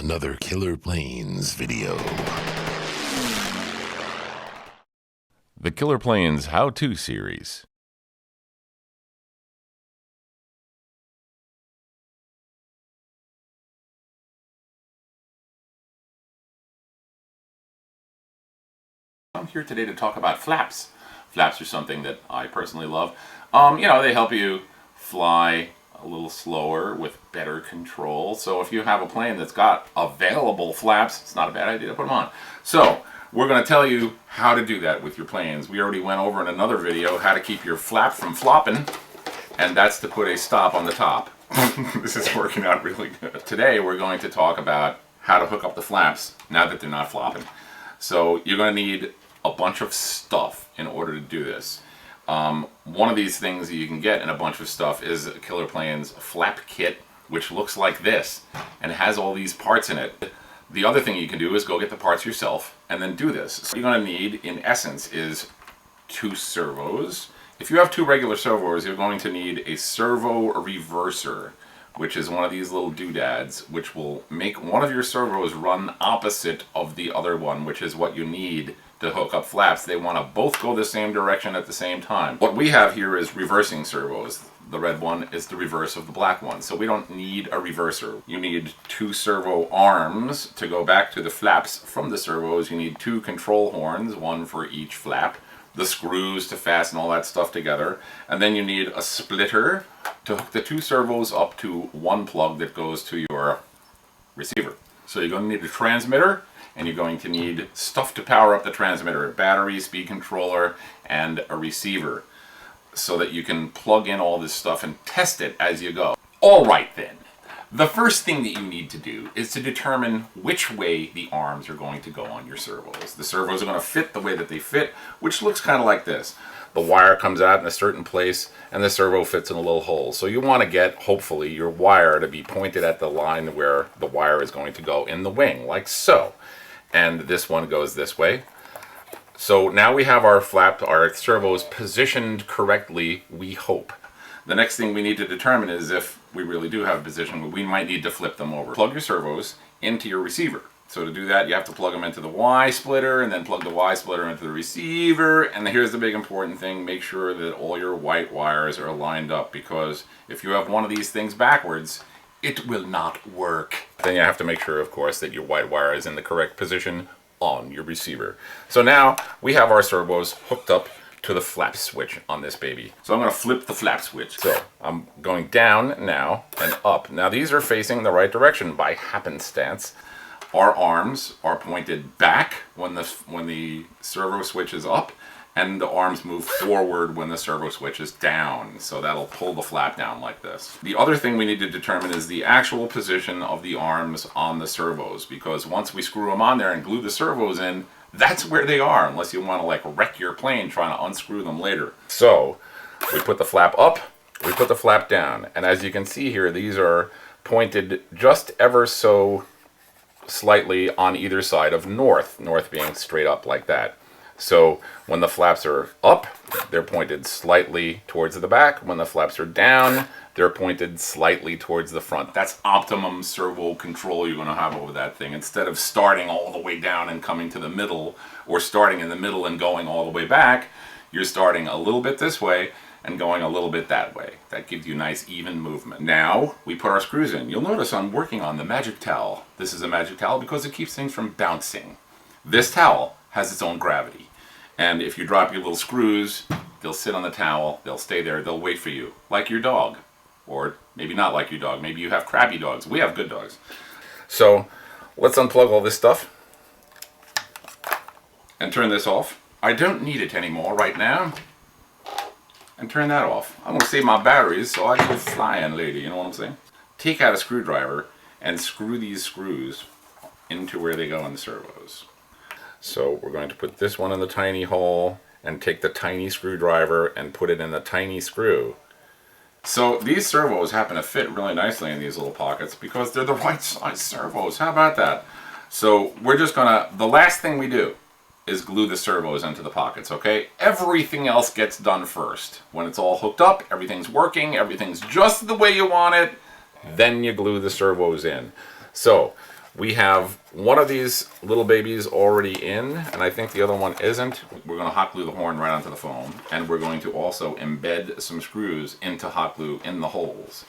another Killer Planes video. The Killer Planes How-To Series. I'm here today to talk about flaps. Flaps are something that I personally love. They help you fly a little slower with better control. So if you have a plane that's got available flaps, it's not a bad idea to put them on. So we're going to tell you how to do that with your planes. We already went over in another video how to keep your flap from flopping, and that's to put a stop on the top. This is working out really good. Today we're going to talk about how to hook up the flaps now that they're not flopping. So you're going to need a bunch of stuff in order to do this. One of these things that you can get in a bunch of stuff is Killer Planes flap kit, which looks like this and has all these parts in it. The other thing you can do is go get the parts yourself and then do this. So what you're going to need in essence is 2 servos. If you have 2 regular servos, you're going to need a servo reverser, which is one of these little doodads, which will make one of your servos run opposite of the other one, which is what you need to hook up flaps. They want to both go the same direction at the same time. What we have here is reversing servos. The red one is the reverse of the black one, so we don't need a reverser. You need 2 servo arms to go back to the flaps from the servos. You need 2 control horns, one for each flap, the screws to fasten all that stuff together, and then you need a splitter to hook the 2 servos up to one plug that goes to your receiver. So you're going to need a transmitter, and you're going to need stuff to power up the transmitter, a battery, speed controller, and a receiver, so that you can plug in all this stuff and test it as you go. All right then, the first thing that you need to do is to determine which way the arms are going to go on your servos. The servos are going to fit the way that they fit, which looks kind of like this. The wire comes out in a certain place and the servo fits in a little hole. So you want to get, hopefully, your wire to be pointed at the line where the wire is going to go in the wing, like so. And this one goes this way. So now we have our servos positioned correctly, we hope. The next thing we need to determine is if we really do have a position, we might need to flip them over. Plug your servos into your receiver. So to do that, you have to plug them into the Y splitter and then plug the Y splitter into the receiver. And here's the big important thing, make sure that all your white wires are lined up, because if you have one of these things backwards, it will not work. Then you have to make sure, of course, that your white wire is in the correct position on your receiver. So now we have our servos hooked up to the flap switch on this baby. So I'm going to flip the flap switch. So I'm going down now and up. Now these are facing the right direction by happenstance. Our arms are pointed back when the servo switch is up, and the arms move forward when the servo switch is down. So that'll pull the flap down like this. The other thing we need to determine is the actual position of the arms on the servos, because once we screw them on there and glue the servos in, that's where they are, unless you want to like wreck your plane trying to unscrew them later. So we put the flap up, we put the flap down, and as you can see here, these are pointed just ever so slightly on either side of north, north being straight up like that. So when the flaps are up, they're pointed slightly towards the back. When the flaps are down, they're pointed slightly towards the front. That's optimum servo control you're going to have over that thing. Instead of starting all the way down and coming to the middle, or starting in the middle and going all the way back, you're starting a little bit this way and going a little bit that way. That gives you nice even movement. Now we put our screws in. You'll notice I'm working on the magic towel. This is a magic towel because it keeps things from bouncing. This towel has its own gravity. And if you drop your little screws, they'll sit on the towel, they'll stay there, they'll wait for you, like your dog. Or maybe not like your dog, maybe you have crappy dogs. We have good dogs. So let's unplug all this stuff and turn this off. I don't need it anymore right now. And turn that off. I'm gonna save my batteries so I can go flying, lady, you know what I'm saying? Take out a screwdriver and screw these screws into where they go in the servos. So we're going to put this one in the tiny hole and take the tiny screwdriver and put it in the tiny screw. So these servos happen to fit really nicely in these little pockets because they're the right size servos. How about that? So we're just gonna, the last thing we do is glue the servos into the pockets, okay? Everything else gets done first. When it's all hooked up, everything's working, everything's just the way you want it, then you glue the servos in. So We have one of these little babies already in, and I think the other one isn't. We're going to hot glue the horn right onto the foam, and we're going to also embed some screws into hot glue in the holes.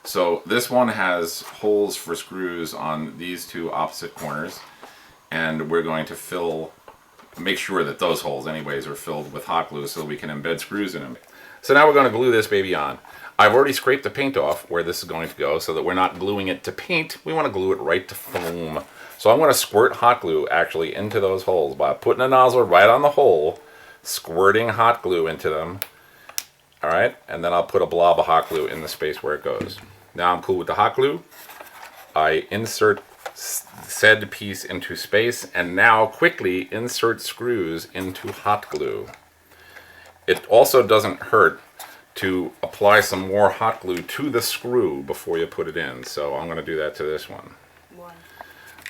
So this one has holes for screws on these two opposite corners, and we're going to make sure that those holes anyways are filled with hot glue so we can embed screws in them. So now we're going to glue this baby on. I've already scraped the paint off where this is going to go so that we're not gluing it to paint. We want to glue it right to foam. So I'm going to squirt hot glue actually into those holes by putting a nozzle right on the hole, squirting hot glue into them. All right, and then I'll put a blob of hot glue in the space where it goes. Now I'm cool with the hot glue. I insert said piece into space and now quickly insert screws into hot glue. It also doesn't hurt to apply some more hot glue to the screw before you put it in. So I'm going to do that to this one.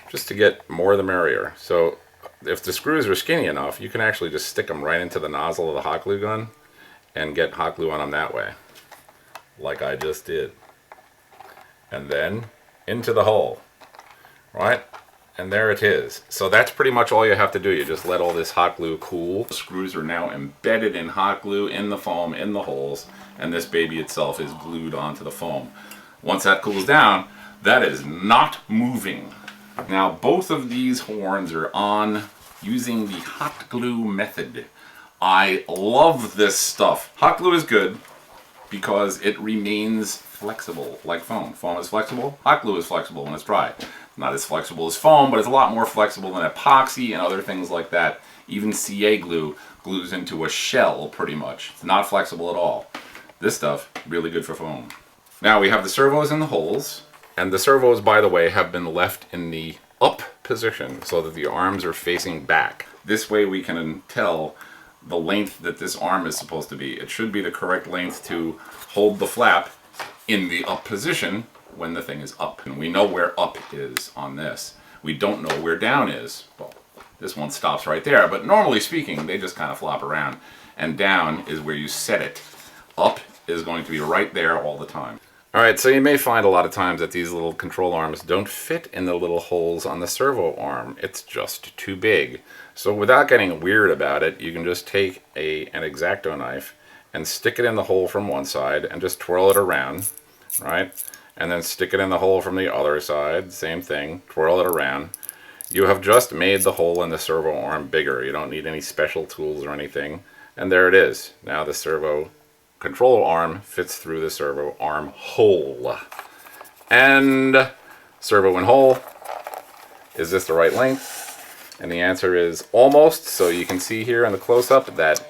Just to get more the merrier. So if the screws are skinny enough, you can actually just stick them right into the nozzle of the hot glue gun and get hot glue on them that way. Like I just did. And then into the hole. Right? And there it is. So that's pretty much all you have to do. You just let all this hot glue cool. The screws are now embedded in hot glue, in the foam, in the holes, and this baby itself is glued onto the foam. Once that cools down, that is not moving. Now both of these horns are on using the hot glue method. I love this stuff. Hot glue is good because it remains flexible like foam. Foam is flexible, hot glue is flexible when it's dry. Not as flexible as foam, but it's a lot more flexible than epoxy and other things like that. Even CA glue glues into a shell pretty much. It's not flexible at all. This stuff, really good for foam. Now we have the servos in the holes, and the servos, by the way, have been left in the up position so that the arms are facing back. This way we can tell the length that this arm is supposed to be. It should be the correct length to hold the flap in the up position when the thing is up. And we know where up is on this. We don't know where down is. Well, this one stops right there, but normally speaking, they just kind of flop around. And down is where you set it. Up is going to be right there all the time. Alright, so you may find a lot of times that these little control arms don't fit in the little holes on the servo arm. It's just too big. So without getting weird about it, you can just take an X-Acto knife and stick it in the hole from one side and just twirl it around, right? And then stick it in the hole from the other side, same thing, twirl it around. You have just made the hole in the servo arm bigger. You don't need any special tools or anything. And there it is. Now the servo control arm fits through the servo arm hole. And servo in hole. Is this the right length? And the answer is almost. So you can see here in the close-up that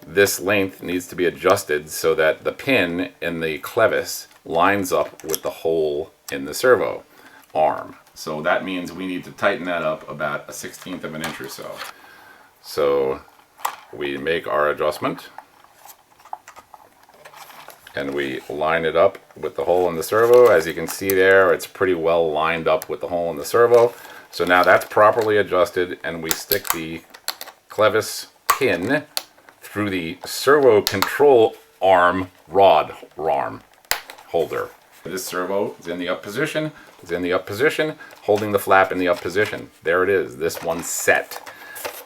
this length needs to be adjusted so that the pin in the clevis lines up with the hole in the servo arm. So that means we need to tighten that up about 1/16 of an inch or so. So we make our adjustment and we line it up with the hole in the servo. As you can see there, it's pretty well lined up with the hole in the servo. So now that's properly adjusted, and we stick the clevis pin through the servo control arm rod arm holder. This servo is in the up position, holding the flap in the up position. There it is, this one's set.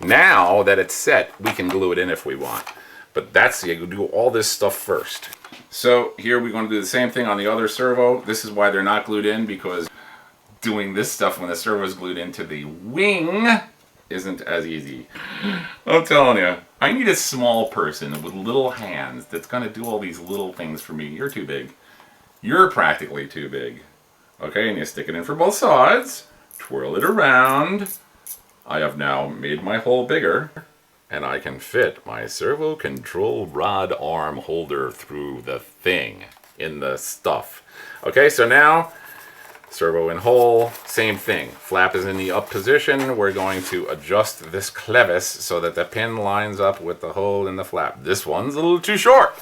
Now that it's set, we can glue it in if we want. But you do all this stuff first. So here we're going to do the same thing on the other servo. This is why they're not glued in, because doing this stuff when the servo is glued into the wing isn't as easy. I'm telling you, I need a small person with little hands that's going to do all these little things for me. You're too big. You're practically too big. Okay, and you stick it in for both sides, twirl it around. I have now made my hole bigger, and I can fit my servo control rod arm holder through the thing in the stuff. Okay, so now servo in hole, same thing. Flap is in the up position. We're going to adjust this clevis so that the pin lines up with the hole in the flap. This one's a little too short,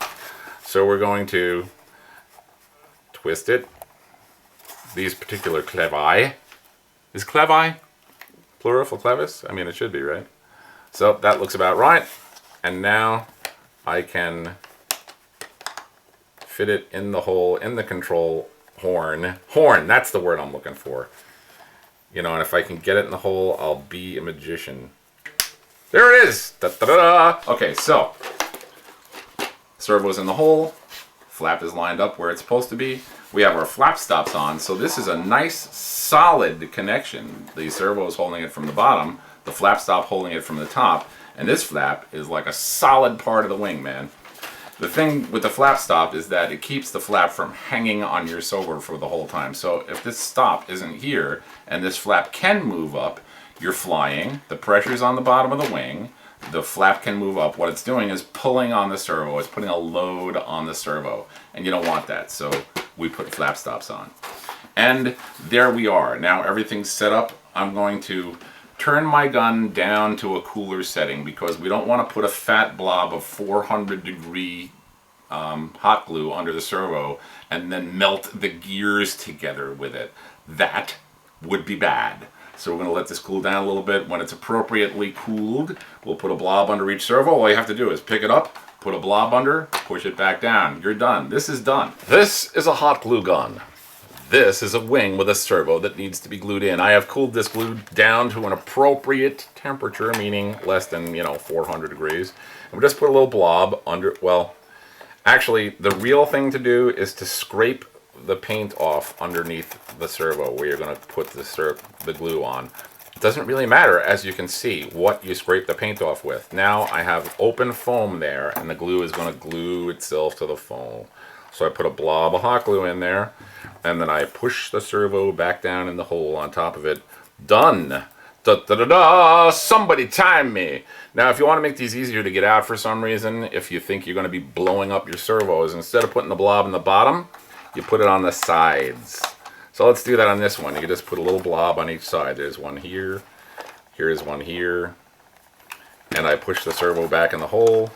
so we're going to twist it. These particular clevi. Is clevi plural for clevis? I mean, it should be, right? So that looks about right. And now I can fit it in the hole in the control horn. Horn, that's the word I'm looking for. You know, and if I can get it in the hole, I'll be a magician. There it is! Da-da-da-da. Okay, so servo's in the hole. Flap is lined up where it's supposed to be. We have our flap stops on, so this is a nice solid connection. The servo is holding it from the bottom, the flap stop holding it from the top, and this flap is like a solid part of the wing, man. The thing with the flap stop is that it keeps the flap from hanging on your servo for the whole time. So if this stop isn't here and this flap can move up, you're flying, the pressure's on the bottom of the wing, the flap can move up. What it's doing is pulling on the servo. It's putting a load on the servo, and you don't want that. So we put flap stops on. And there we are. Now everything's set up. I'm going to turn my gun down to a cooler setting because we don't want to put a fat blob of 400-degree hot glue under the servo and then melt the gears together with it. That would be bad. So we're going to let this cool down a little bit. When it's appropriately cooled, we'll put a blob under each servo. All you have to do is pick it up, put a blob under, push it back down. You're done. This is done. This is a hot glue gun. This is a wing with a servo that needs to be glued in. I have cooled this glue down to an appropriate temperature, meaning less than, 400 degrees. And we just put a little blob under, well, actually, the real thing to do is to scrape the paint off underneath the servo where you're going to put the glue on. It doesn't really matter, as you can see, what you scrape the paint off with. Now I have open foam there, and the glue is going to glue itself to the foam. So I put a blob of hot glue in there, and then I push the servo back down in the hole on top of it. Done! Da-da-da-da! Somebody time me! Now, if you want to make these easier to get out for some reason, if you think you're going to be blowing up your servos, instead of putting the blob in the bottom, you put it on the sides. So let's do that on this one. You can just put a little blob on each side. There's one here, here's one here, and I push the servo back in the hole,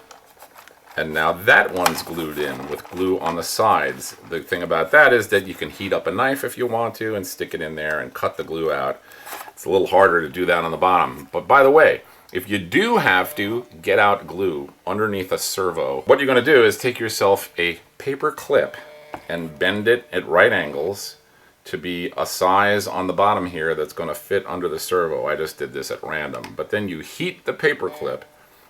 and now that one's glued in with glue on the sides. The thing about that is that you can heat up a knife if you want to and stick it in there and cut the glue out. It's a little harder to do that on the bottom. But by the way, if you do have to get out glue underneath a servo, what you're going to do is take yourself a paper clip and bend it at right angles to be a size on the bottom here that's going to fit under the servo. I just did this at random. But then you heat the paper clip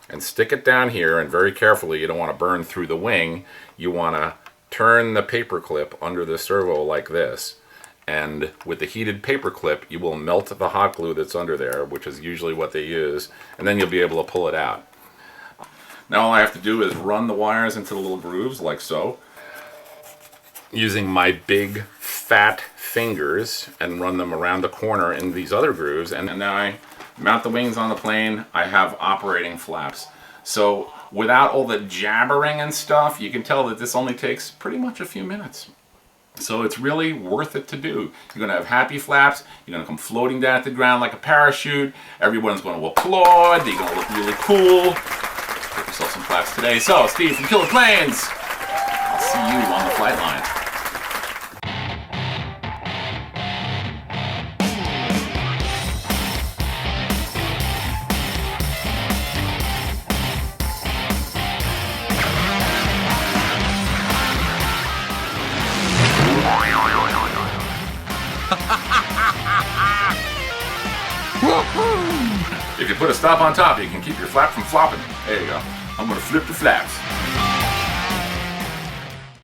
and stick it down here, and very carefully, you don't want to burn through the wing. You want to turn the paper clip under the servo like this. And with the heated paper clip, you will melt the hot glue that's under there, which is usually what they use, and then you'll be able to pull it out. Now all I have to do is run the wires into the little grooves like so, using my big fat fingers, and run them around the corner in these other grooves, and then I mount the wings on the plane. I have operating flaps. So without all the jabbering and stuff, you can tell that this only takes pretty much a few minutes. So it's really worth it to do. You're going to have happy flaps. You're going to come floating down to the ground like a parachute. Everyone's going to applaud. You're going to look really cool. Get yourself some flaps today. So, Steve from Killer Planes. I'll see you on the flight line. If you put a stop on top, you can keep your flap from flopping. There you go. I'm going to flip the flaps.